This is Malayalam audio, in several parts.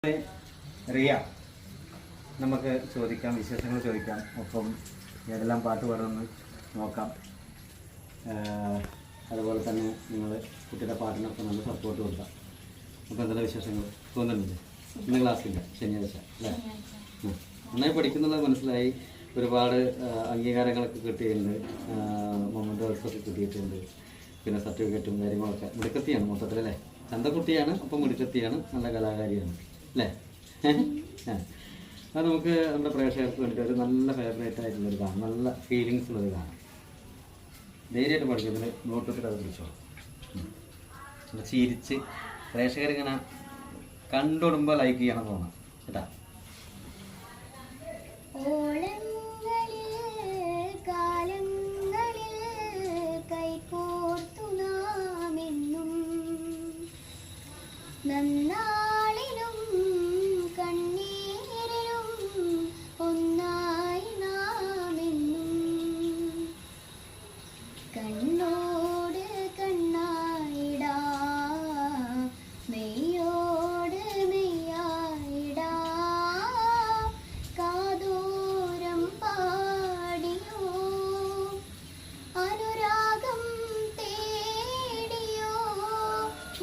റിയ, നമുക്ക് ചോദിക്കാം, വിശേഷങ്ങൾ ചോദിക്കാം, ഒപ്പം ഏതെല്ലാം പാട്ട് പാടുമെന്ന് നോക്കാം. അതുപോലെ തന്നെ നിങ്ങൾ കുട്ടിയുടെ പാട്ടിനൊക്കെ നല്ല സപ്പോർട്ട് കൊടുക്കാം. അപ്പോൾ എന്തെല്ലാം വിശേഷങ്ങൾ തോന്നുന്നുണ്ട്? ഇന്ന് ക്ലാസ്സില്ല, ശനിയാഴ്ച അല്ലേ? നന്നായി പഠിക്കുന്നുള്ളത് മനസ്സിലായി. ഒരുപാട് അംഗീകാരങ്ങളൊക്കെ കിട്ടിയിട്ടുണ്ട്, മൊമെൻറ്റോസൊക്കെ കിട്ടിയിട്ടുണ്ട്, പിന്നെ സർട്ടിഫിക്കറ്റും കാര്യങ്ങളൊക്കെ. മിടുക്കത്തിയാണ് മൊത്തത്തിലല്ലേ? ചന്തക്കുട്ടിയാണ്, അപ്പം മിടുക്കത്തിയാണ്, നല്ല കലാകാരിയാണ് അല്ലേ? അത് നമുക്ക് നമ്മുടെ പ്രേക്ഷകർക്ക് വേണ്ടിയിട്ട് ഒരു നല്ല ഫേവറേറ്റ് ആയിട്ടുള്ളൊരു ഗാനം, നല്ല ഫീലിങ്സ് ഉള്ളൊരു ഗാനം. ധൈര്യമായിട്ട് പഠിക്കുന്നതിന് നോട്ടത്തിൽ അത് പിടിച്ചോ. ചിരിച്ച് പ്രേക്ഷകരിങ്ങനെ കണ്ടുവിടുമ്പോൾ ലൈക്ക് ചെയ്യണം തോന്നാം കേട്ടാ. കണ്ണോട് കണ്ണായിടാ, മെയ്യോട് മെയ്യായിടാ, കാതോരം പാടിയോ, അനുരാഗം തേടിയോ,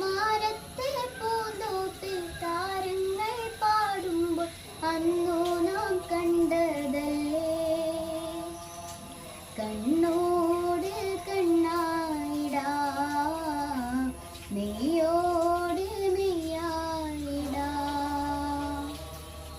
മാനത്തെ പൂന്തോപ്പിൽ താരങ്ങൾ പാടുമ്പോൾ അന്നു